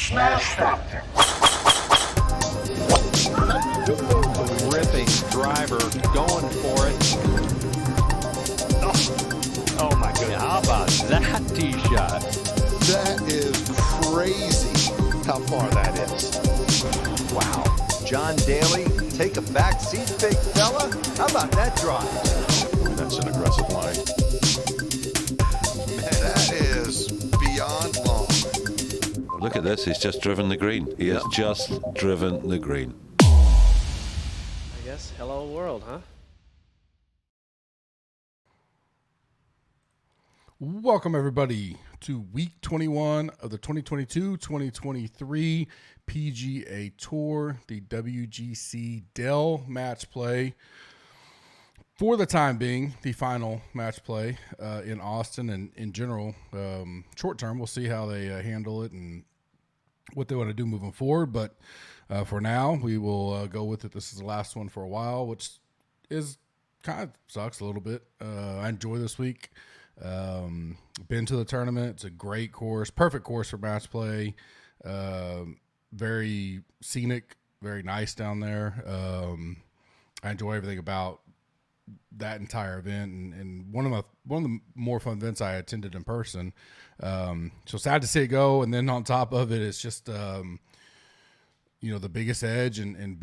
Smash Factor. Ripping driver, going for it. Oh my goodness. How about that tee shot? That is crazy how far that is. Wow. John Daly, take a back seat, big fella. How about that drive? That's an aggressive line. Man, that is beyond long. Look at this. He's just driven the green. He has just driven the green. I guess hello world, huh? Welcome everybody to week 21 of the 2022-2023 PGA Tour, the WGC Dell match play. For the time being, the final match play in Austin, and in general, short term, we'll see how they handle it and what they want to do moving forward. But for now, we will go with it. This is the last one for a while, which is kind of sucks a little bit. I enjoy this week. Been to the tournament. It's a great course, perfect course for match play. Very scenic, very nice down there. I enjoy everything about that entire event, and one of the more fun events I attended in person. So sad to see it go. And then on top of it, it's just the biggest edge and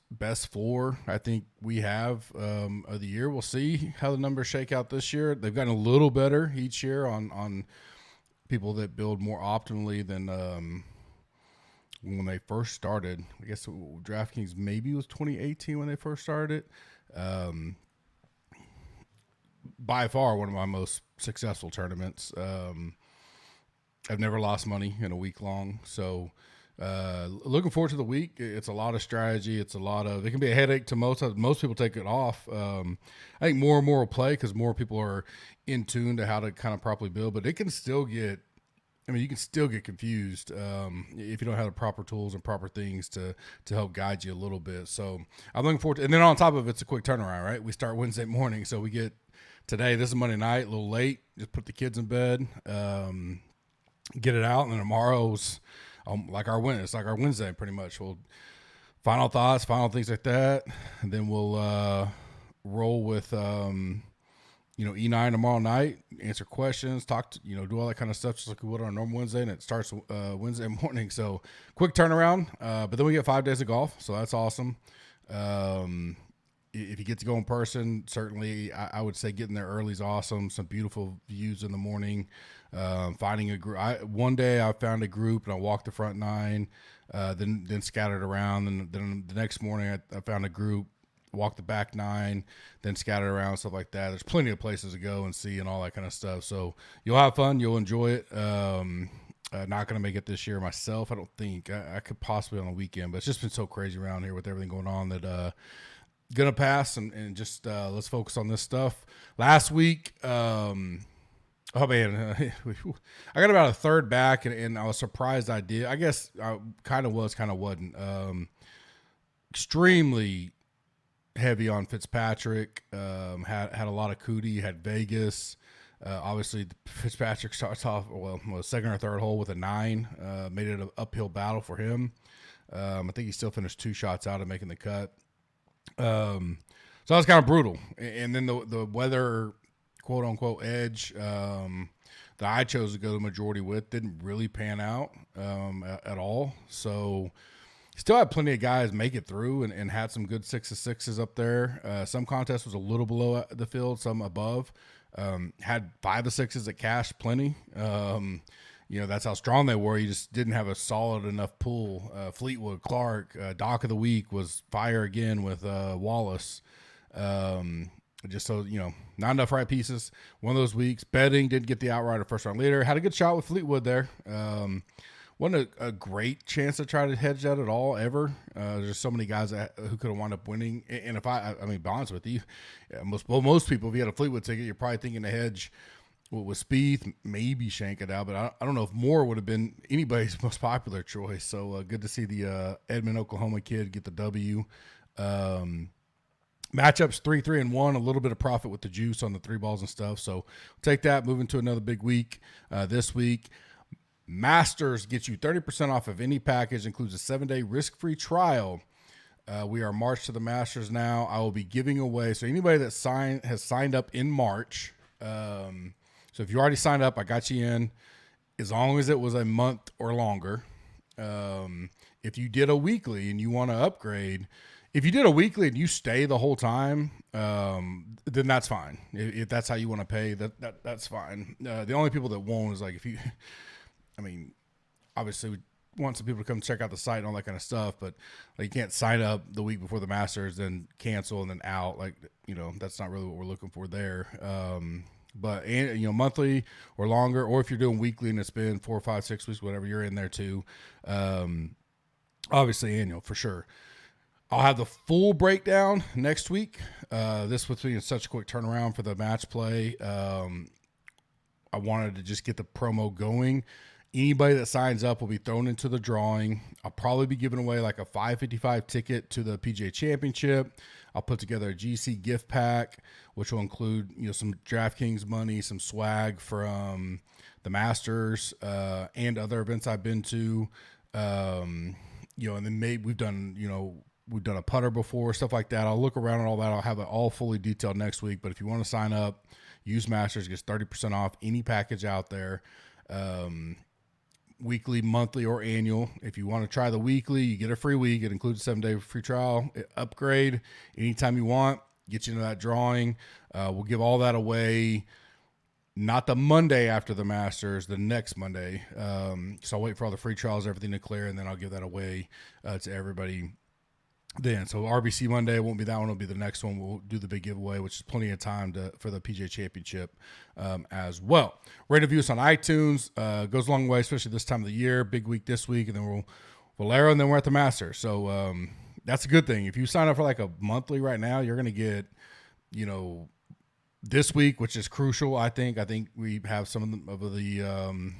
best floor I think we have of the year. We'll see how the numbers shake out this year. They've gotten a little better each year on people that build more optimally than when they first started. I guess DraftKings maybe was 2018 when they first started. By far one of my most successful tournaments. I've never lost money in a week long. So looking forward to the week. It's a lot of strategy. It can be a headache to most people take it off. I think more and more will play because more people are in tune to how to kind of properly build, but it can still get, you can still get confused if you don't have the proper tools and proper things to help guide you a little bit. So I'm looking forward to, and then on top of it, it's a quick turnaround, right? We start Wednesday morning. So we get today, this is Monday night, a little late, just put the kids in bed, get it out. And then tomorrow's, like our Wednesday, pretty much. We'll final thoughts, final things like that, and then we'll roll with E9 tomorrow night, answer questions, do all that kind of stuff, just like we would on a normal Wednesday, and it starts Wednesday morning. So quick turnaround, but then we get 5 days of golf, so that's awesome. If you get to go in person, certainly I would say getting there early is awesome. Some beautiful views in the morning. Finding a group. One day I found a group and I walked the front nine, then scattered around. And then the next morning I found a group, walked the back nine, then scattered around, stuff like that. There's plenty of places to go and see and all that kind of stuff. So you'll have fun. You'll enjoy it. Not going to make it this year myself. I don't think I could possibly on a weekend, but it's just been so crazy around here with everything going on that, gonna pass and just let's focus on this stuff. Last week, oh man, I got about a third back, and I was surprised I did. I guess I kind of was, kind of wasn't. Extremely heavy on Fitzpatrick. Had a lot of Cootie. Had Vegas. Obviously, Fitzpatrick starts off second or third hole with a 9. Made it an uphill battle for him. I think he still finished 2 shots out of making the cut. So that was kind of brutal. And then the weather, quote unquote, edge that I chose to go the majority with didn't really pan out at all. So still had plenty of guys make it through and had some good 6-6s up there. Some contests was a little below the field, some above. Had 5-6s that cashed plenty. That's how strong they were. You just didn't have a solid enough pool. Fleetwood, Clark, Doc of the Week was fire again with Wallace. Just so, not enough right pieces. One of those weeks. Betting didn't get the outrider first round leader. Had a good shot with Fleetwood there. Wasn't a great chance to try to hedge that at all ever. There's so many guys who could have wound up winning. And if I be honest with you, most people, if you had a Fleetwood ticket, you're probably thinking to hedge with Spieth, maybe shank it out, but I don't know if Moore would have been anybody's most popular choice. So good to see the Edmond, Oklahoma kid get the W. Matchups 3-3-1, a little bit of profit with the juice on the 3 balls and stuff. So take that, moving to another big week this week. Masters gets you 30% off of any package, includes a 7-day risk-free trial. We are March to the Masters now. I will be giving away, so anybody that has signed up in March, so if you already signed up, I got you in, as long as it was a month or longer. If you did a weekly and you want to upgrade, if you did a weekly and you stay the whole time, then that's fine. If that's how you want to pay, that's fine. The only people that won't is like if you, I mean, obviously we want some people to come check out the site and all that kind of stuff, but like, you can't sign up the week before the Masters, then cancel and then out. Like, you know, that's not really what we're looking for there. But, you know, monthly or longer, or if you're doing weekly and it's been 4, 5, 6 weeks, whatever, you're in there too. Obviously annual for sure. I'll have the full breakdown next week. This was being such a quick turnaround for the match play. I wanted to just get the promo going. Anybody that signs up will be thrown into the drawing. I'll probably be giving away like a $5.55 ticket to the PGA Championship. I'll put together a GC gift pack, which will include, you know, some DraftKings money, some swag from the Masters, and other events I've been to. You know, and then we've done a putter before, stuff like that. I'll look around and all that. I'll have it all fully detailed next week. But if you want to sign up, use Masters, gets 30% off any package out there. Weekly, monthly, or annual. If you want to try the weekly, you get a free week. It includes a 7-day free trial. Upgrade anytime you want. Get you into that drawing. We'll give all that away. Not the Monday after the Masters, the next Monday. So I'll wait for all the free trials, everything to clear, and then I'll give that away to everybody then. So RBC Monday won't be that one. It'll be the next one. We'll do the big giveaway, which is plenty of time for the PGA Championship as well. Rate and review us on iTunes. Goes a long way, especially this time of the year. Big week this week, and then we'll Valero, and then we're at the Masters. So that's a good thing. If you sign up for like a monthly right now, you're going to get, you know, this week, which is crucial. I think we have some of the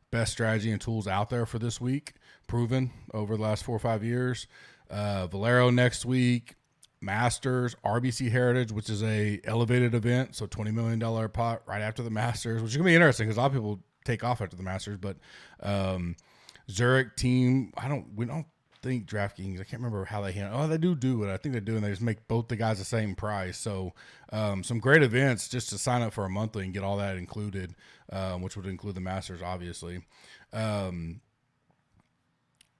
best strategy and tools out there for this week, proven over the last 4 or 5 years. Valero next week, Masters, RBC Heritage, which is a elevated event, so $20 million pot right after the Masters, which is gonna be interesting because a lot of people take off after the Masters. But Zurich team, we don't think DraftKings, I can't remember how they handle. Oh, they do it. I think they do, and they just make both the guys the same price. So some great events just to sign up for a monthly and get all that included, which would include the Masters, obviously.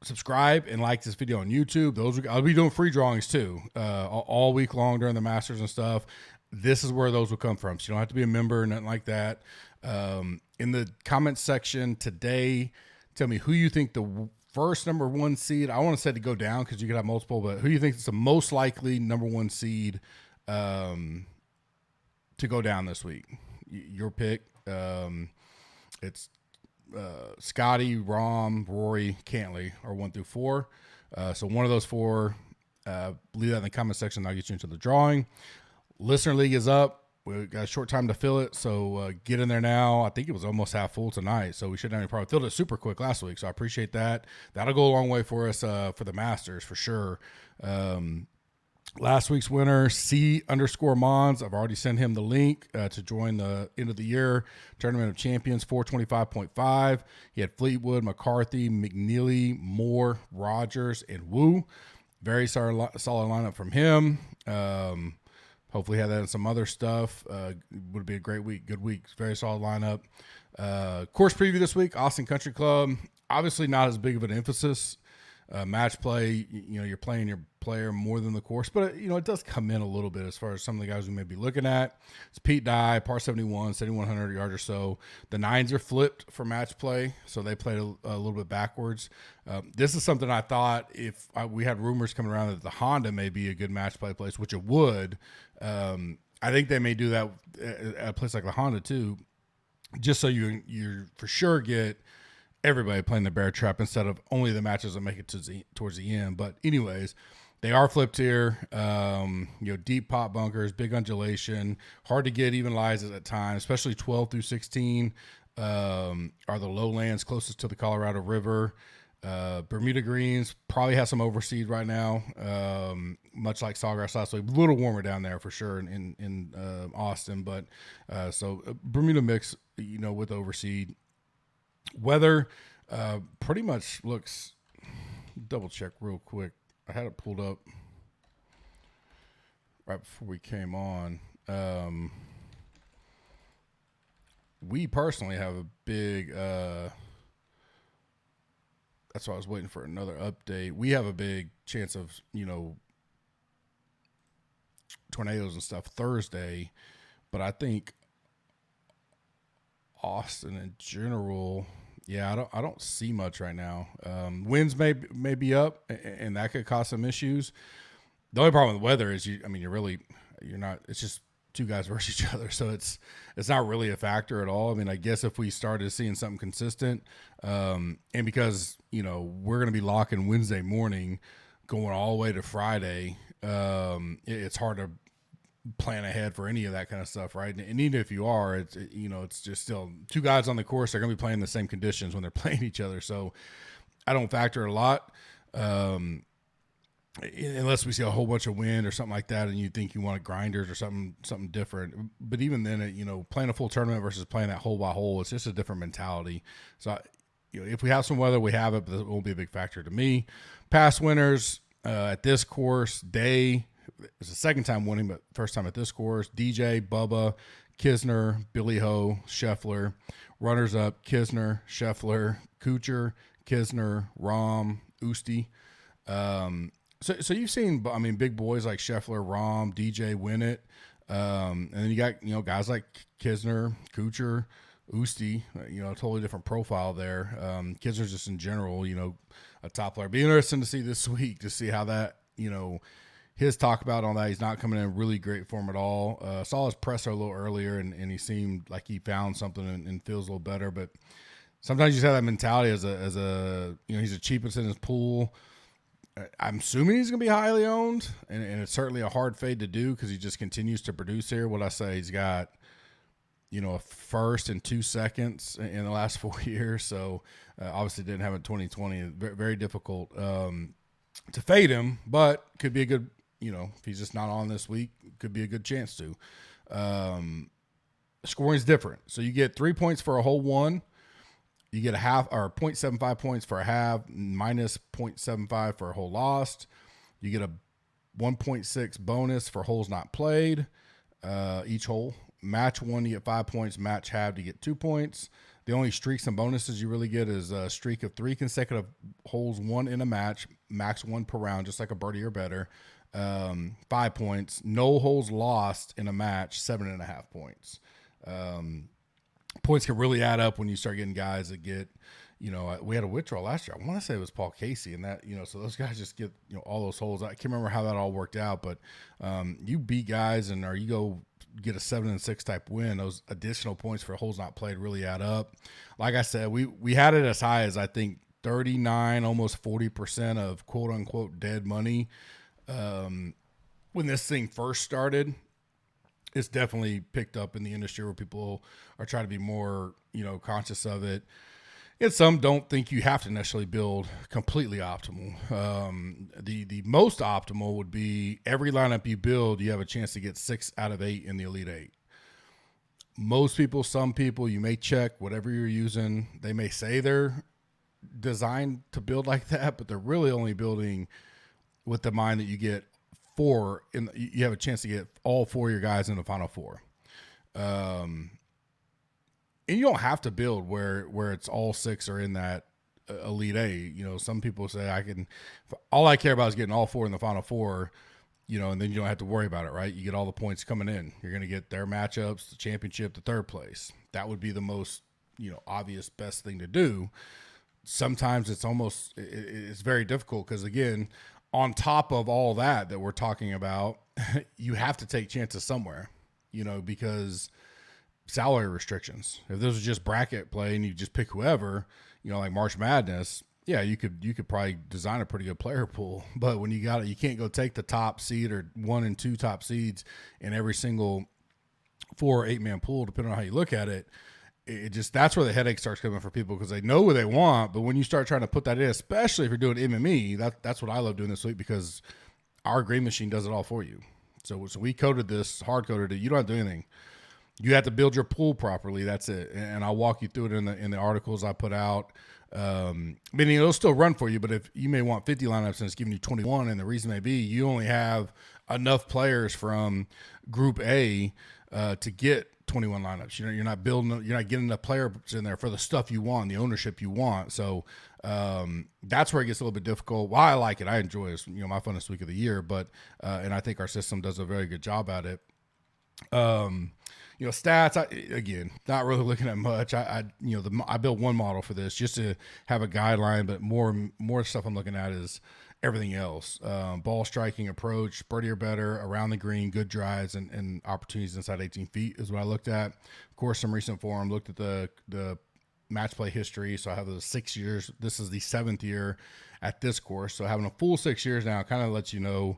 Subscribe and like this video on YouTube. I'll be doing free drawings too, all week long during the Masters and stuff. This is where those will come from. So you don't have to be a member or nothing like that. In the comments section today, tell me who you think the first number 1 seed. I want to say to go down because you could have multiple, but who do you think is the most likely number 1 seed to go down this week? Your pick. It's Scotty, Rahm, Rory, Cantley are 1 through 4. So one of those 4, leave that in the comment section. I'll get you into the drawing. Listener League is up. We got a short time to fill it, so get in there now. I think it was almost half full tonight, so we should have probably filled it super quick last week. So I appreciate that. That'll go a long way for us for the Masters for sure. Last week's winner, C_Mons. I've already sent him the link to join the end of the year Tournament of Champions, 425.5. He had Fleetwood, McCarthy, McNeely, Moore, Rogers, and Wu. Very solid lineup from him. Hopefully had that and some other stuff. Would be a great week, good week. Very solid lineup. Course preview this week, Austin Country Club. Obviously not as big of an emphasis. Match play, you know, you're playing your player more than the course, but you know, it does come in a little bit as far as some of the guys we may be looking at. It's Pete Dye, par 71, 7,100 yards or so. The 9s are flipped for match play, so they played a little bit backwards. This is something I thought we had rumors coming around that the Honda may be a good match play place, which it would. I think they may do that at a place like the Honda too, just so you for sure get everybody playing the bear trap instead of only the matches that make it towards the end. But anyways, they are flipped here. You know, deep pot bunkers, big undulation, hard to get even lies at times, especially 12 through 16 are the lowlands closest to the Colorado River. Bermuda greens probably has some overseed right now, much like Sawgrass last week. A little warmer down there for sure in Austin, but so Bermuda mix, you know, with overseed. Weather pretty much looks, double check real quick. I had it pulled up right before we came on. We personally have a big, that's why I was waiting for another update. We have a big chance of, tornadoes and stuff Thursday, but I think Austin in general, yeah, I don't see much right now. Winds may be up, and that could cause some issues. The only problem with weather is you're not. It's just two guys versus each other, so it's not really a factor at all. I mean, I guess if we started seeing something consistent, and because we're going to be locking Wednesday morning, going all the way to Friday, it's hard to plan ahead for any of that kind of stuff, right? And even if you are, it's just still two guys on the course. They're going to be playing the same conditions when they're playing each other. So I don't factor a lot, unless we see a whole bunch of wind or something like that, and you think you want grinders or something different. But even then, playing a full tournament versus playing that hole by hole, it's just a different mentality. So if we have some weather, we have it, but it won't be a big factor to me. Past winners at this course, Day. It's the second time winning, but first time at this course. DJ, Bubba, Kisner, Billy Ho, Scheffler. Runners up, Kisner, Scheffler, Kuchar, Kisner, Rahm, Usti. So you've seen, big boys like Scheffler, Rahm, DJ win it. And then you got, guys like Kisner, Kuchar, Usti, a totally different profile there. Kisner's just in general, a top player. Be interesting to see this week to see how that, his talk about on that. He's not coming in really great form at all. Saw his presser a little earlier, and he seemed like he found something and feels a little better. But sometimes you just have that mentality as a he's the cheapest in his pool. I'm assuming he's going to be highly owned, and it's certainly a hard fade to do because he just continues to produce here. What I say, he's got a first and 2 seconds in the last 4 years. So obviously didn't have it in 2020. Very, very difficult to fade him, but could be a good. If he's just not on this week, could be a good chance to. Scoring is different. So you get 3 points for a hole one. You get a half or 0.75 points for a half, minus 0.75 for a hole lost. You get a 1.6 bonus for holes not played, each hole. Match one, you get 5 points. Match halved, you get 2 points. The only streaks and bonuses you really get is a streak of 3 consecutive holes won in a match, max 1 per round, just like a birdie or better. 5 points. No holes lost in a match, 7.5 points. Points can really add up when you start getting guys that get, we had a withdrawal last year. I want to say it was Paul Casey, and that, so those guys just get, all those holes. I can't remember how that all worked out, but you beat guys or you go get a 7-6 type win. Those additional points for holes not played really add up. Like I said, we had it as high as I think 39, almost 40% of quote unquote dead money. When this thing first started, it's definitely picked up in the industry where people are trying to be more, conscious of it. And some don't think you have to necessarily build completely optimal. The most optimal would be every lineup you build, you have a chance to get 6 out of 8 in the Elite 8. Most people, some people, you may check whatever you're using. They may say they're designed to build like that, but they're really only building with the mind that you get 4 you have a chance to get all 4 of your guys in the final 4. And you don't have to build where it's all 6 are in that Elite 8. Some people say all I care about is getting all 4 in the final 4, and then you don't have to worry about it, right? You get all the points coming in. You're going to get their matchups, the championship, the third place. That would be the most, obvious best thing to do. Sometimes it's very difficult because, again, on top of all that we're talking about, you have to take chances somewhere, because salary restrictions. If this was just bracket play and you just pick whoever, like March Madness, yeah, you could probably design a pretty good player pool. But when you can't go take the top seed or 1 and 2 top seeds in every single 4 or 8 man pool, depending on how you look at it. That's where the headache starts coming for people because they know what they want. But when you start trying to put that in, especially if you're doing MME, that's what I love doing this week because our green machine does it all for you. So we coded this, hard coded it. You don't have to do anything. You have to build your pool properly. That's it. And I'll walk you through it in the articles I put out. Meaning it'll still run for you, but if you may want 50 lineups and it's giving you 21, and the reason may be you only have enough players from Group A to get 21 lineups. You're not getting enough players in there for the stuff you want, the ownership you want. So that's where it gets a little bit difficult. Why I like it, I enjoy it. It's, my funnest week of the year, but and I think our system does a very good job at it. Stats, again, not really looking at much. I built one model for this just to have a guideline, but more stuff I'm looking at is everything else. Ball striking approach, birdie or better, around the green, good drives, and opportunities inside 18 feet is what I looked at. Of course, some recent form, looked at the match play history. So I have the 6 years. This is the 7th year at this course. So having a full 6 years now kind of lets you know,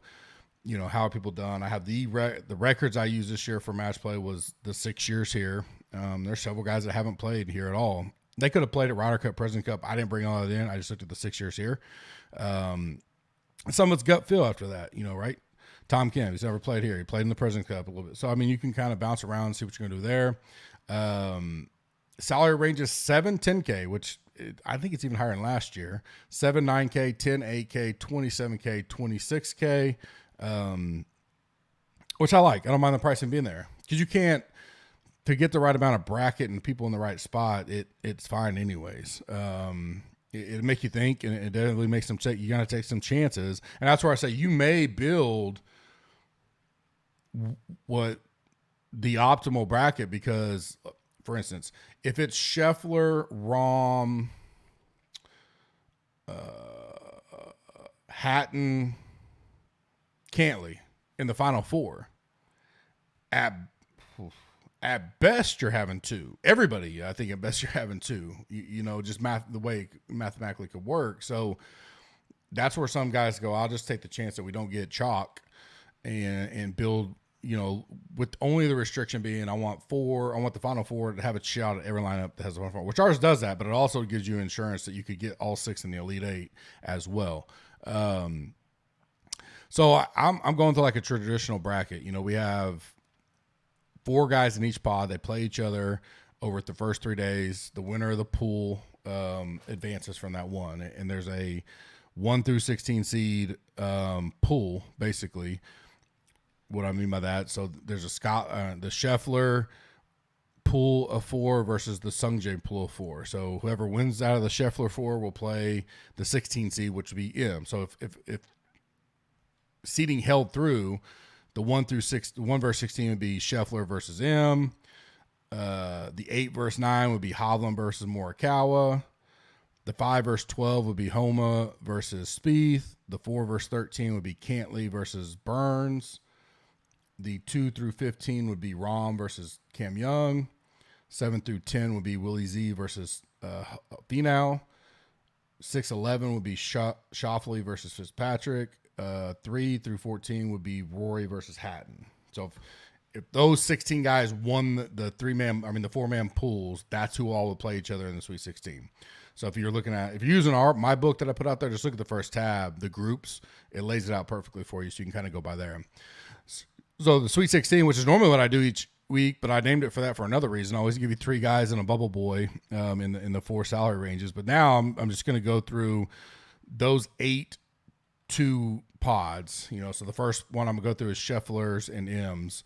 how are people done. I have the records I used this year for match play was the 6 years here. There's several guys that haven't played here at all. They could have played at Ryder Cup, President Cup. I didn't bring all that in. I just looked at the 6 years here. Some of it's gut feel after that, right? Tom Kim, he's never played here. He played in the President Cup a little bit. So, I mean, you can kind of bounce around and see what you're going to do there. Salary ranges 7, 10K, which I think it's even higher than last year. 7, 9K, 10, 8K, 27K, 26K, which I like. I don't mind the pricing being there because you can't, to get the right amount of bracket and people in the right spot, it's fine anyways. It'll make you think, and it definitely makes them you got to take some chances. And that's where I say you may build what the optimal bracket because, for instance, if it's Scheffler, Rahm, Hatton, Cantley in the final four, at best, you're having 2. Everybody, I think, at best, you're having 2. Just the way it mathematically could work. So that's where some guys go, I'll just take the chance that we don't get chalk and build, with only the restriction being I want the final 4 to have a shot at every lineup that has a final 4, which ours does that, but it also gives you insurance that you could get all 6 in the Elite 8 as well. So I'm going to like a traditional bracket. We have 4 guys in each pod. They play each other over the first 3 days. The winner of the pool advances from that one. And there's a 1 through 16 seed pool, basically. What I mean by that, so there's the Scheffler pool of 4 versus the Sungjae pool of 4. So whoever wins out of the Scheffler 4 will play the 16 seed, which would be M. So if seeding held through, the 1 versus 16 would be Scheffler versus M. The 8 versus 9 would be Hovland versus Morikawa. The 5 versus 12 would be Homa versus Spieth. The 4 versus 13 would be Cantley versus Burns. The 2 through 15 would be Rahm versus Cam Young. 7 through 10 would be Willie Z versus Finau. 6-11 would be Schauffele versus Fitzpatrick. 3 through 14 would be Rory versus Hatton. So if those 16 guys won the 4-man pools, that's who all would play each other in the Sweet 16. So if you're using my book that I put out there, just look at the first tab, the groups, it lays it out perfectly for you. So you can kind of go by there. So the Sweet 16, which is normally what I do each week, but I named it for that for another reason. I always give you 3 guys and a bubble boy in the 4 salary ranges. But now I'm just going to go through those 8 2 pods. So the first one I'm going to go through is Scheffler's and M's.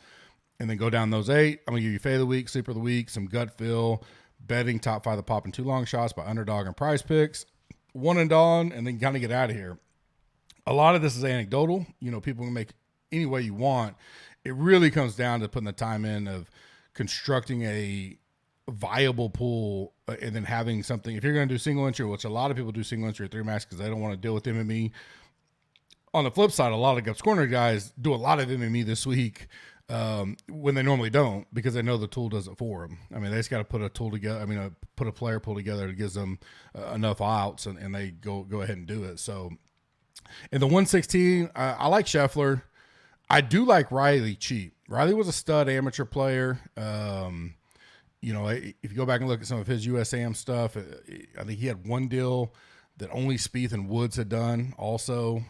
And then go down those 8. I'm going to give you Fade of the Week, Sleeper of the Week, some gut feel, betting top 5 of the pop and 2 long shots by Underdog and Prize Picks, one and done, and then kind of get out of here. A lot of this is anecdotal. People can make any way you want. It really comes down to putting the time in of constructing a viable pool and then having something. If you're going to do single entry, which a lot of people do single entry or 3 max because they don't want to deal with MME. On the flip side, a lot of Gups Corner guys do a lot of MME this week when they normally don't because they know the tool does it for them. I mean, they just got to put a tool together. Put a player pool together that gives them enough outs and they go ahead and do it. So in the 116, I like Scheffler. I do like Riley cheap. Riley was a stud amateur player. If you go back and look at some of his USAM stuff, I think he had one deal that only Spieth and Woods had done also.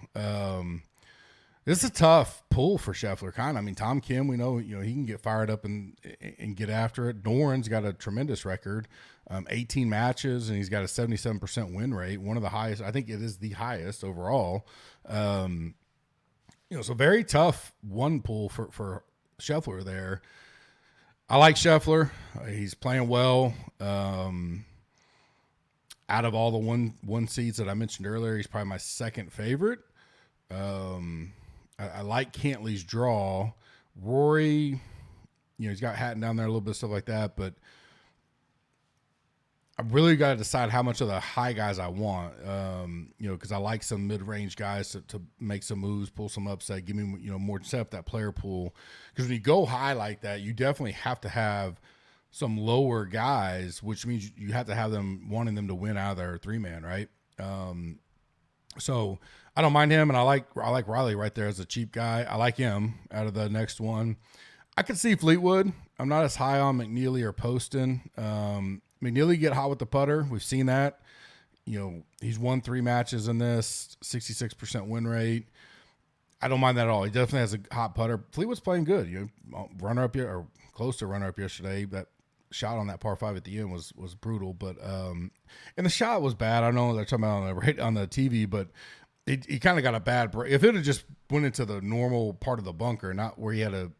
This is a tough pull for Scheffler, kind of. I mean, Tom Kim, we know, he can get fired up and get after it. Noren's got a tremendous record, 18 matches, and he's got a 77% win rate, one of the highest. I think it is the highest overall. So very tough one pull for Scheffler there. I like Scheffler. He's playing well. Out of all the one seeds that I mentioned earlier, he's probably my second favorite. I like Cantley's draw. Rory, he's got Hatton down there, a little bit of stuff like that, but I really got to decide how much of the high guys I want, because I like some mid-range guys to make some moves, pull some upset, give me, more set up that player pool. Because when you go high like that, you definitely have to have some lower guys, which means you have to have them wanting them to win out of their three-man, right? So I don't mind him, and I like Riley right there as a cheap guy. I like him out of the next one. I could see Fleetwood. I'm not as high on McNeely or Poston. McNeely get hot with the putter. We've seen that. He's won 3 matches in this, 66% win rate. I don't mind that at all. He definitely has a hot putter. Fleetwood's playing good. Runner up here, or close to runner up yesterday. That shot on that par 5 at the end was brutal, but and the shot was bad. I know they're talking about on the TV, but he kind of got a bad break. If it had just went into the normal part of the bunker, not where he had to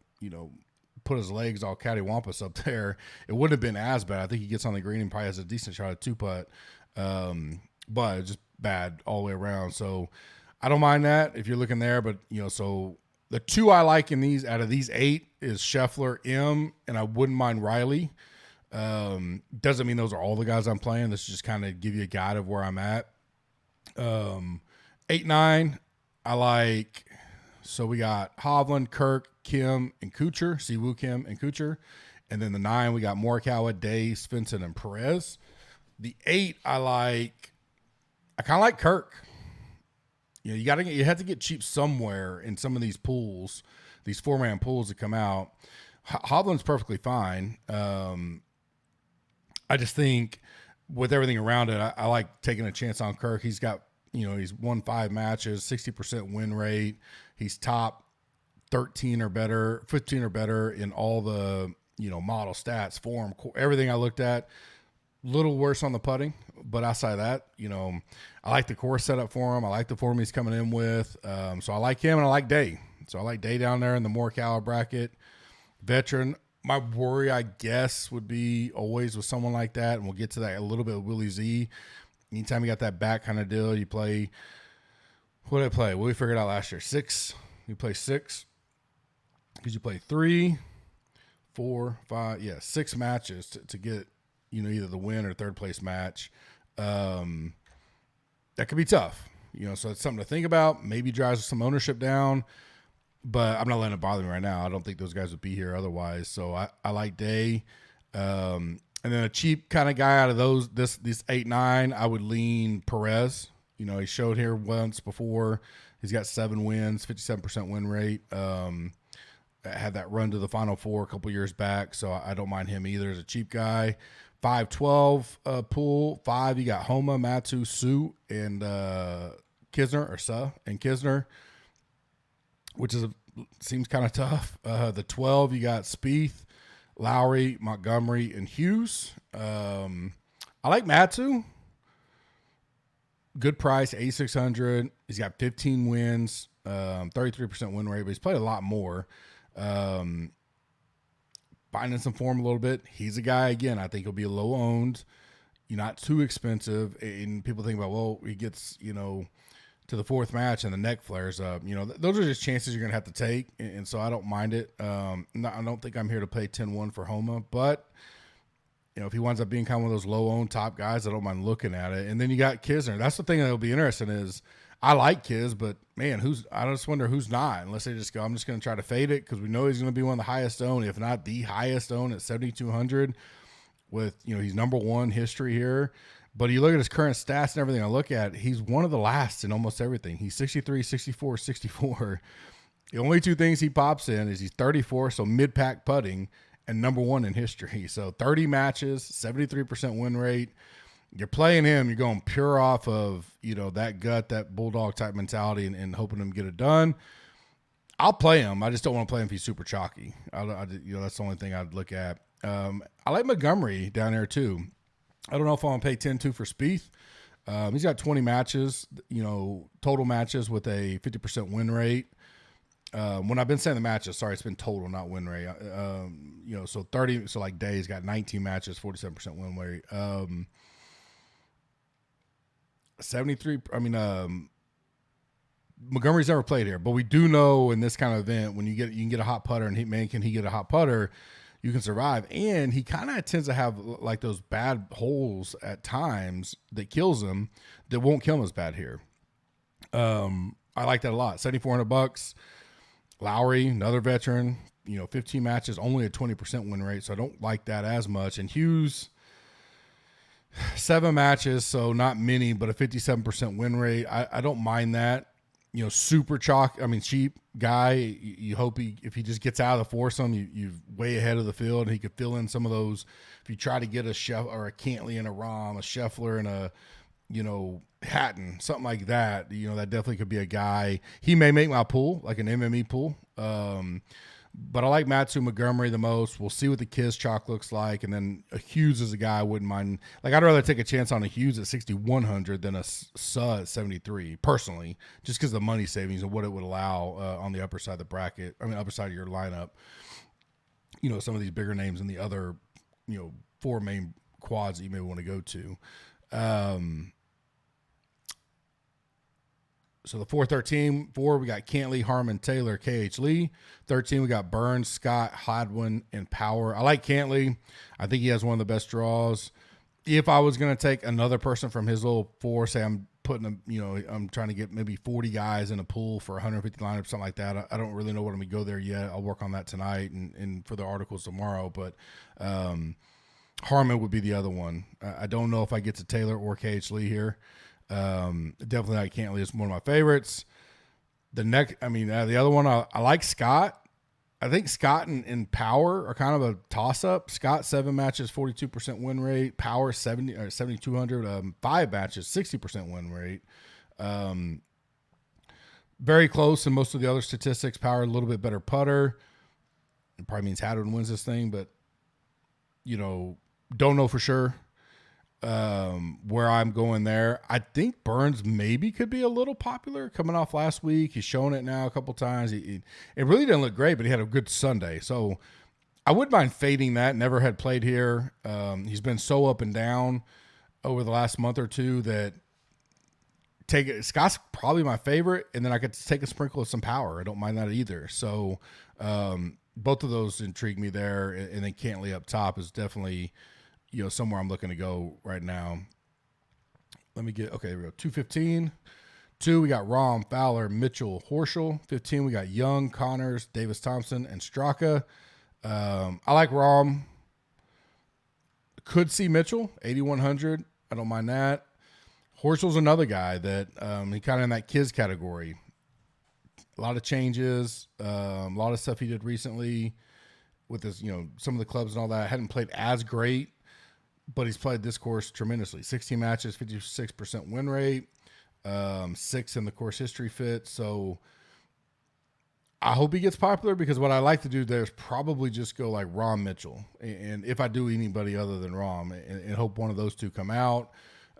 put his legs all cattywampus up there, it wouldn't have been as bad. I think he gets on the green and probably has a decent shot at 2-putt, but it's just bad all the way around. So I don't mind that if you're looking there, but so the 2 I like in these out of these 8 is Scheffler, M, and I wouldn't mind Riley. Doesn't mean those are all the guys I'm playing. This is just kind of give you a guide of where I'm at. 8, 9, I like. So we got Hovland, Kirk, Kim, and Kuchar. Siwoo Kim and Kuchar. And then the 9, we got Morikawa, Day, Svensson, and Perez. The 8, I kind of like Kirk. You have to get cheap somewhere in some of these pools, these 4-man pools that come out. Hovland's perfectly fine. I just think with everything around it, I like taking a chance on Kirk. He's got, he's won 5 matches, 60% win rate. He's top 13 or better, 15 or better in all the, model stats, form, everything I looked at. Little worse on the putting, but outside of that, I like the course setup for him. I like the form he's coming in with. So I like him, and I like Day. So I like Day down there in the Morikawa bracket. Veteran. My worry, I guess, would be always with someone like that, and we'll get to that a little bit with Willie Z. Anytime you got that back kind of deal, you play – what did I play? Well, we figured out last year. 6. You play 6 because you play 3, 4, 5. Yeah, 6 matches to get, either the win or third place match. That could be tough. So it's something to think about. Maybe drives some ownership down, but I'm not letting it bother me right now. I don't think those guys would be here otherwise. So I like Day. And then a cheap kind of guy out of this 8, 9, I would lean Perez. He showed here once before. He's got 7 wins, 57% win rate. Had that run to the Final Four a couple years back, so I don't mind him either as a cheap guy. 5-12 pool. 5, you got Homa, Matsu, Su, and Kisner, or Suh, and Kisner, which seems kind of tough. The 12, you got Spieth, Lowry, Montgomery, and Hughes. I like Matsu. Good price, 8,600. He's got 15 wins, 33% win rate, but he's played a lot more. Finding some form a little bit. He's a guy, again, I think he'll be low owned. You're not too expensive. And people think about, well, he gets, to the 4th match and the neck flares up. Those are just chances you're going to have to take. And so I don't mind it. I don't think I'm here to pay 10-1 for Homa, but if he winds up being kind of one of those low-owned top guys, I don't mind looking at it. And then you got Kisner. That's the thing that'll be interesting is I like Kis, but, man, I just wonder who's not, unless they just go, I'm just going to try to fade it because we know he's going to be one of the highest owned, if not the highest owned at 7,200 with, he's number 1 history here. But you look at his current stats and everything I look at, he's one of the last in almost everything. He's 63, 64, 64. The only 2 things he pops in is he's 34, so mid-pack putting, and number 1 in history. So 30 matches, 73% win rate. You're playing him, you're going pure off of, that gut, that bulldog type mentality and hoping him get it done. I'll play him. I just don't want to play him if he's super chalky. That's the only thing I'd look at. I like Montgomery down there too. I don't know if I want to pay 10-2 for Spieth. He's got 20 matches, total matches with a 50% win rate. When I've been saying the matches, sorry, it's been total, not win rate. So 30, so like days, got 19 matches, 47% win rate. 73. Montgomery's never played here, but we do know in this kind of event when you can get a hot putter, and can he get a hot putter, you can survive. And he kind of tends to have like those bad holes at times that kills him, that won't kill him as bad here. I like that a lot. $7,400. Lowry, another veteran, 15 matches, only a 20% win rate, so I don't like that as much. And Hughes, 7 matches, so not many, but a 57% win rate. I don't mind that. Super cheap guy. You hope if he just gets out of the foursome, you're way ahead of the field, and he could fill in some of those. If you try to get a a Cantley and a Rahm, a Scheffler and a Hatton, something like that, that definitely could be a guy. He may make my pool, like an MME pool. But I like Matsu Montgomery the most. We'll see what the Kiss chalk looks like. And then a Hughes is a guy I wouldn't mind. Like, I'd rather take a chance on a Hughes at 6,100 than a Suh at 73, personally, just because of the money savings and what it would allow on the upper side of the bracket. Upper side of your lineup. Some of these bigger names in the other, 4 main quads that you may want to go to. So the 4-13, 4, we got Cantley, Harmon, Taylor, KH Lee. 13, we got Burns, Scott, Hadwin, and Power. I like Cantley. I think he has one of the best draws. If I was going to take another person from his little 4, say I'm putting I'm trying to get maybe 40 guys in a pool for 150 lineup, something like that. I don't really know where I'm going to go there yet. I'll work on that tonight and for the articles tomorrow. But Harmon would be the other one. I don't know if I get to Taylor or KH Lee here. Definitely not Cantley. It's one of my favorites. The other one, I like Scott. I think Scott and Power are kind of a toss-up. Scott, 7 matches, 42% win rate. Power, 7,200, 5 matches, 60% win rate. Very close in most of the other statistics. Power, a little bit better putter. It probably means Hadwin wins this thing, but, don't know for sure where I'm going there. I think Burns maybe could be a little popular coming off last week. He's shown it now a couple times. It really didn't look great, but he had a good Sunday. So I wouldn't mind fading that. Never had played here. He's been so up and down over the last month or two that Scott's probably my favorite, and then I could take a sprinkle of some Power. I don't mind that either. So both of those intrigue me there, and then Cantley up top is definitely somewhere I'm looking to go right now. Let me get, okay, we go 215. 2, we got Rahm, Fowler, Mitchell, Horschel. 15, we got Young, Connors, Davis Thompson, and Straka. I like Rahm. Could see Mitchell, 8,100. I don't mind that. Horschel's another guy that he kind of in that kids category. A lot of changes, a lot of stuff he did recently with his, some of the clubs and all that. Hadn't played as great, but he's played this course tremendously. 16 matches, 56% win rate, 6 in the course history fit. So I hope he gets popular, because what I like to do there is probably just go like Rahm, Mitchell. And if I do anybody other than Rahm, and hope one of those two come out.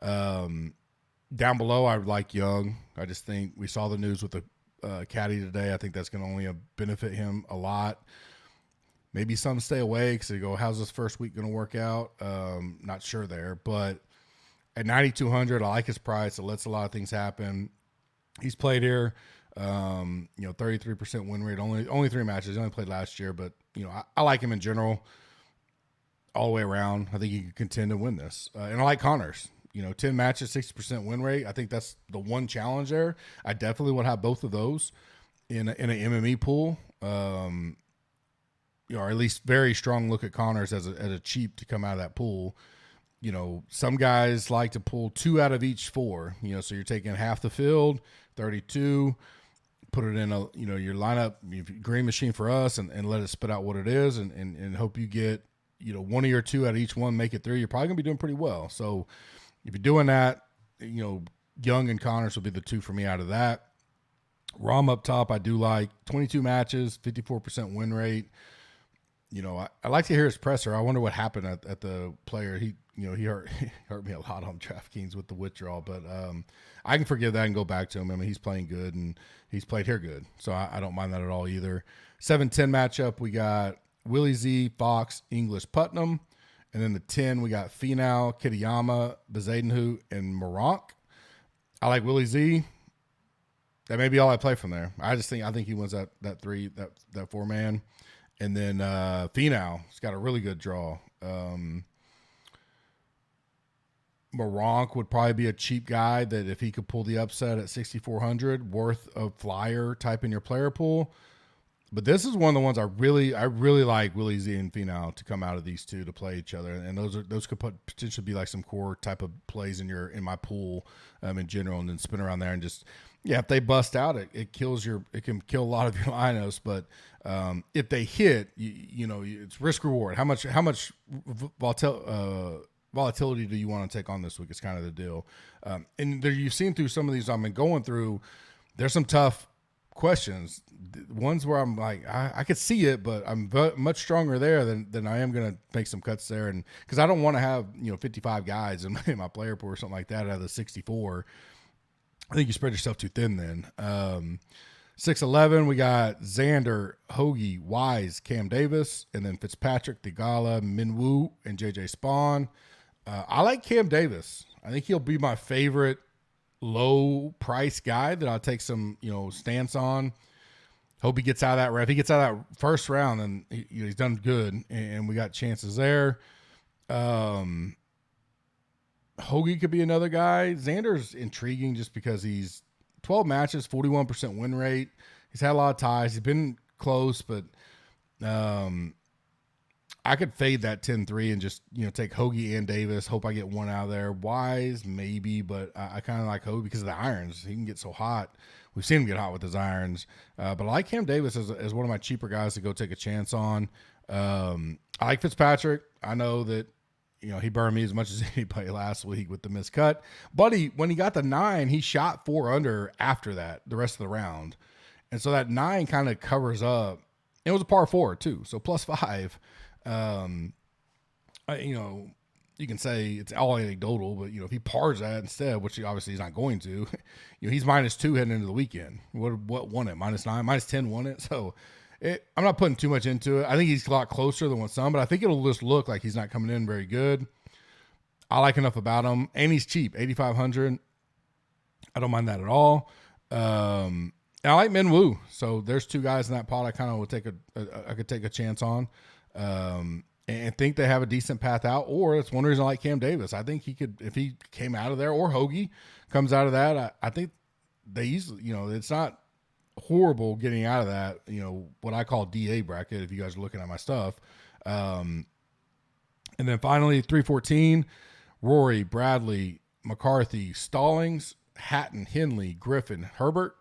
Down below, I would like Young. I just think we saw the news with the caddy today. I think that's going to only benefit him a lot. Maybe some stay away because they go, how's this first week going to work out? Not sure there. But at 9,200, I like his price. It lets a lot of things happen. He's played here, 33% win rate, only 3 matches. He only played last year. But, I like him in general all the way around. I think he can contend to win this. And I like Connors. 10 matches, 60% win rate. I think that's the one challenge there. I definitely would have both of those in an MME pool. Or at least very strong look at Connors as a cheap to come out of that pool. Some guys like to pull 2 out of each 4. So you're taking half the field, 32, put it in your lineup, green machine for us, and let it spit out what it is, and hope you get 1 or 2 out of each one, make it 3. You're probably gonna be doing pretty well. So if you're doing that, Young and Connors will be the 2 for me out of that. Rahm up top, I do like 22 matches, 54% win rate. You know, I like to hear his presser. I wonder what happened at the player. He hurt me a lot on DraftKings with the withdrawal, but I can forgive that and go back to him. I mean, he's playing good and he's played here good, so I don't mind that at all either. 7-10 matchup, we got Willie Z, Fox, English, Putnam, and then the 10 we got Finau, Kitayama, Bezadenhu, and Moronk. I like Willie Z. That may be all I play from there. I think he wins that 4-man. And then Finau, he's got a really good draw. Moronk would probably be a cheap guy that if he could pull the upset at 6,400, worth a flyer type in your player pool. But this is one of the ones I really like Willie Z and Finau to come out of these two to play each other, and those could potentially be like some core type of plays in my pool in general, and then spin around there and just if they bust out, it can kill a lot of your lineups. But if they hit, it's risk reward. How much volatility do you want to take on this week? It's kind of the deal. And you've seen through some of these I've been going through, there's some tough questions, ones where I'm like, I could see it, but I'm much stronger there than I am going to make some cuts there. And because I don't want to have 55 guys in my player pool or something like that out of the 64. I think you spread yourself too thin then. 6-11, we got Xander, Hoagie, Wise, Cam Davis, and then Fitzpatrick, Theegala, Minwoo, and JJ Spawn. I like Cam Davis. I think he'll be my favorite low price guy that I'll take some, stance on. Hope he gets out of that. If he gets out of that first round, then he's done good, and we got chances there. Hoagie could be another guy. Xander's intriguing just because he's 12 matches, 41% win rate. He's had a lot of ties. He's been close, but I could fade that 10-3 and just, take Hoagie and Davis. Hope I get one out of there. Wise, maybe, but I kind of like Hoagie because of the irons. He can get so hot. We've seen him get hot with his irons. But I like Cam Davis as one of my cheaper guys to go take a chance on. I like Fitzpatrick. I know that, he burned me as much as anybody last week with the missed cut. But when he got the 9, he shot 4 under after that, the rest of the round. And so that 9 kind of covers up. It was a par 4 too, so +5. You can say it's all anecdotal, but if he pars that instead, which obviously he's not going to, he's -2 heading into the weekend. What won it? -9, -10 won it. So I'm not putting too much into it. I think he's a lot closer than what some, but I think it'll just look like he's not coming in very good. I like enough about him, and he's cheap, 8,500. I don't mind that at all. And I like Minwoo. So there's 2 guys in that pot I kind of would I could take a chance on. And think they have a decent path out, or it's one reason I like Cam Davis. I think he could, if he came out of there, or Hoagie comes out of that, I think they easily, it's not horrible getting out of that, what I call DA bracket, if you guys are looking at my stuff. And then finally, 3-14, Rory, Bradley, McCarthy, Stallings, Hatton, Henley, Griffin, Herbert.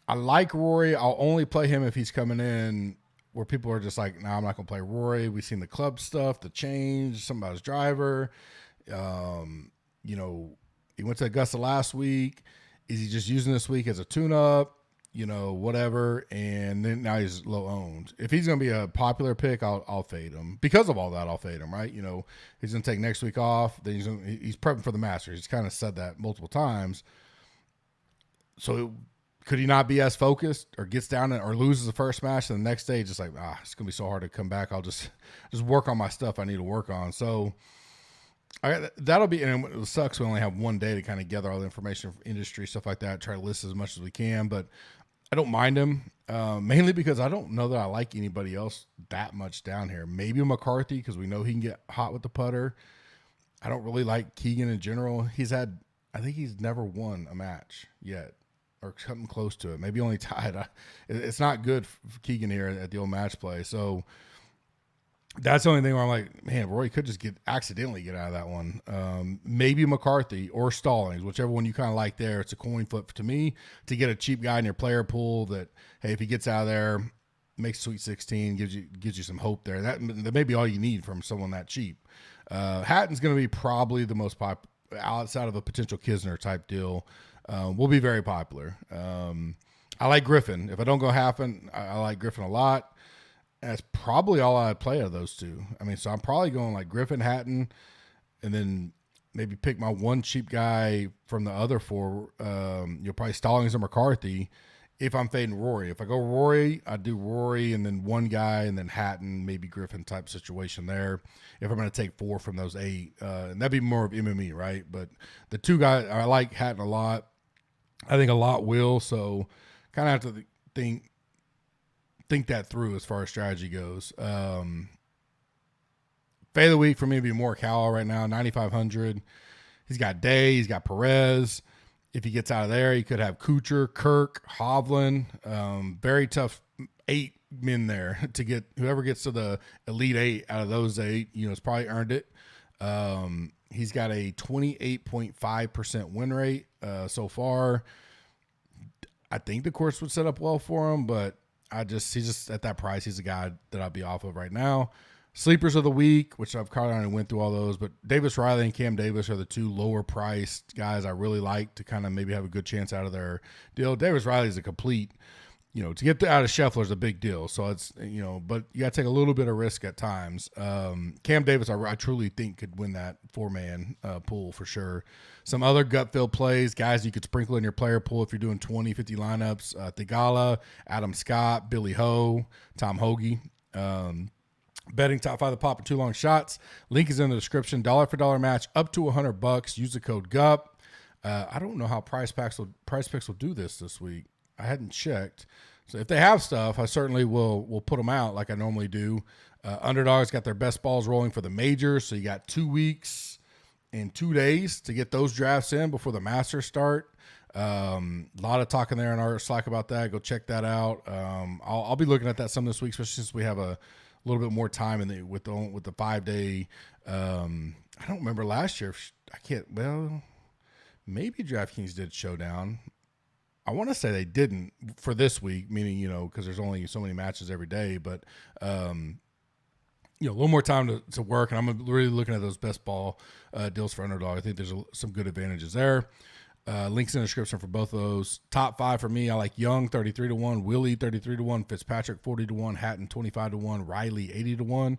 I like Rory. I'll only play him if he's coming in where people are just like, nah, I'm not going to play Rory. We've seen the club stuff, the change, something about his driver. He went to Augusta last week. Is he just using this week as a tune-up? Whatever. And then now he's low owned. If he's going to be a popular pick, I'll fade him. Because of all that, I'll fade him, right? He's going to take next week off. Then he's prepping for the Masters. He's kind of said that multiple times. So could he not be as focused, or gets down or loses the first match, and the next day just like, it's going to be so hard to come back. I'll just work on my stuff I need to work on. So that'll be, and it sucks we only have one day to kind of gather all the information from industry, stuff like that, try to list as much as we can. But I don't mind him, mainly because I don't know that I like anybody else that much down here. Maybe McCarthy, because we know he can get hot with the putter. I don't really like Keegan in general. I think he's never won a match yet, or something close to it. Maybe only tied. It's not good for Keegan here at the old match play. So that's the only thing where I'm like, man, Roy could just accidentally get out of that one. Maybe McCarthy or Stallings, whichever one you kind of like there. It's a coin flip to me to get a cheap guy in your player pool that, hey, if he gets out of there, makes Sweet 16, gives you some hope there. That may be all you need from someone that cheap. Hatton's going to be probably the most outside of a potential Kisner type deal. will be very popular. I like Griffin. If I don't go Happen, I like Griffin a lot. That's probably all I'd play out of those two. I mean, so I'm probably going like Griffin, Hatton, and then maybe pick my one cheap guy from the other four. You'll probably Stallings or McCarthy if I'm fading Rory. If I go Rory, I do Rory and then one guy and then Hatton, maybe Griffin type situation there. If I'm going to take 4 from those 8, and that'd be more of MME, right? But the two guys, I like Hatton a lot. I think a lot will, so kind of have to think that through as far as strategy goes. Fade of the week for me would be Morikawa right now, 9,500. He's got Day, he's got Perez. If he gets out of there, he could have Kuchar, Kirk, Hovland. Very tough 8 men there to get. Whoever gets to the Elite 8 out of those 8, has probably earned it. He's got a 28.5% win rate so far. I think the course would set up well for him, but he's just at that price. He's a guy that I'd be off of right now. Sleepers of the week, which I've kind of already went through all those, but Davis Riley and Cam Davis are the 2 lower priced guys I really like to kind of maybe have a good chance out of their deal. Davis Riley is a complete, to get out of Scheffler is a big deal. So it's, but you got to take a little bit of risk at times. Cam Davis, I truly think could win that 4-man pool for sure. Some other gut feel plays, guys you could sprinkle in your player pool if you're doing 20, 50 lineups. Thigala, Adam Scott, Billy Ho, Tom Hoagie. Betting top 5 of the pop and 2 long shots. Link is in the description. $1 for $1 match up to $100. Use the code GUP. I don't know how Price Picks will do this week. I hadn't checked. So if they have stuff, I certainly will put them out like I normally do. Underdogs got their best balls rolling for the majors. So you got 2 weeks and 2 days to get those drafts in before the Masters start. A lot of talking there in our Slack about that. Go check that out. I'll be looking at that some this week, especially since we have a little bit more time with the 5-day. I don't remember last year. Maybe DraftKings did Showdown. I want to say they didn't for this week, meaning, because there's only so many matches every day, but, a little more time to work. And I'm really looking at those best ball deals for underdog. I think there's some good advantages there. Links in the description for both of those. Top 5 for me, I like Young 33-1, Willie 33-1, Fitzpatrick 40-1, Hatton 25-1, Riley 80-1.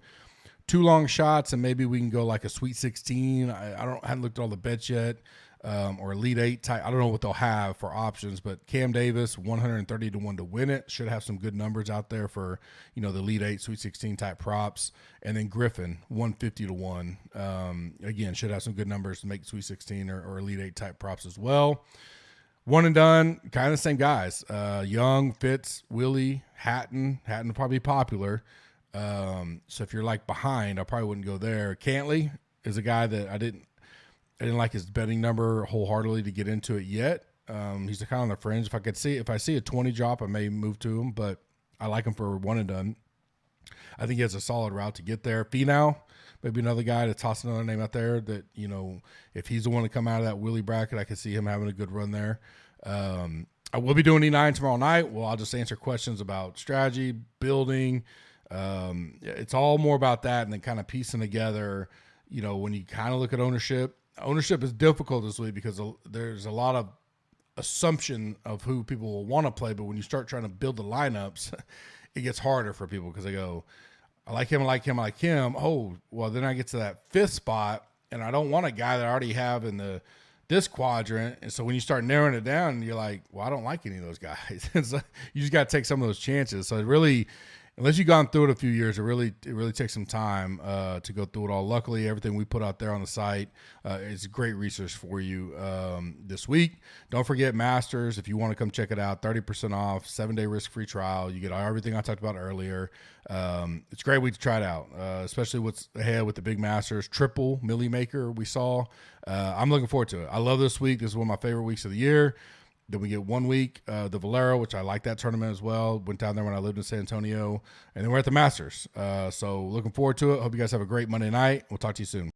2 long shots, and maybe we can go like a Sweet 16. I haven't looked at all the bets yet, or Elite 8 type. I don't know what they'll have for options, but Cam Davis 130-1 to win it. Should have some good numbers out there for the Elite 8, Sweet 16 type props. And then Griffin 150-1. Again, should have some good numbers to make Sweet 16 or Elite 8 type props as well. One and done, kind of the same guys. Young, Fitz, Willie, Hatton. Hatton will probably be popular. So if you're like behind, I probably wouldn't go there. Cantley is a guy that I didn't like his betting number wholeheartedly to get into it yet. He's kind of on the fringe. If I see a 20 drop, I may move to him, but I like him for one and done. I think he has a solid route to get there. Finau, maybe another guy to toss another name out there that, if he's the one to come out of that Willie bracket, I could see him having a good run there. I will be doing E9 tomorrow night. Well, I'll just answer questions about strategy, building. It's all more about that and then kind of piecing together, when you kind of look at ownership. Ownership is difficult this week because there's a lot of assumption of who people will want to play, but when you start trying to build the lineups, it gets harder for people because they go, I like him, I like him, I like him. Oh, well, then I get to that 5th spot, and I don't want a guy that I already have in this quadrant. And so when you start narrowing it down, you're like, well, I don't like any of those guys. So you just got to take some of those chances. So it really, unless you've gone through it a few years, it really takes some time to go through it all. Luckily, everything we put out there on the site is great research for you this week. Don't forget Masters. If you want to come check it out, 30% off, 7-day risk-free trial. You get everything I talked about earlier. It's a great week to try it out, especially what's ahead with the big Masters. Triple Millie Maker we saw. I'm looking forward to it. I love this week. This is one of my favorite weeks of the year. Then we get 1 week, the Valero, which I like that tournament as well. Went down there when I lived in San Antonio. And then we're at the Masters. So looking forward to it. Hope you guys have a great Monday night. We'll talk to you soon.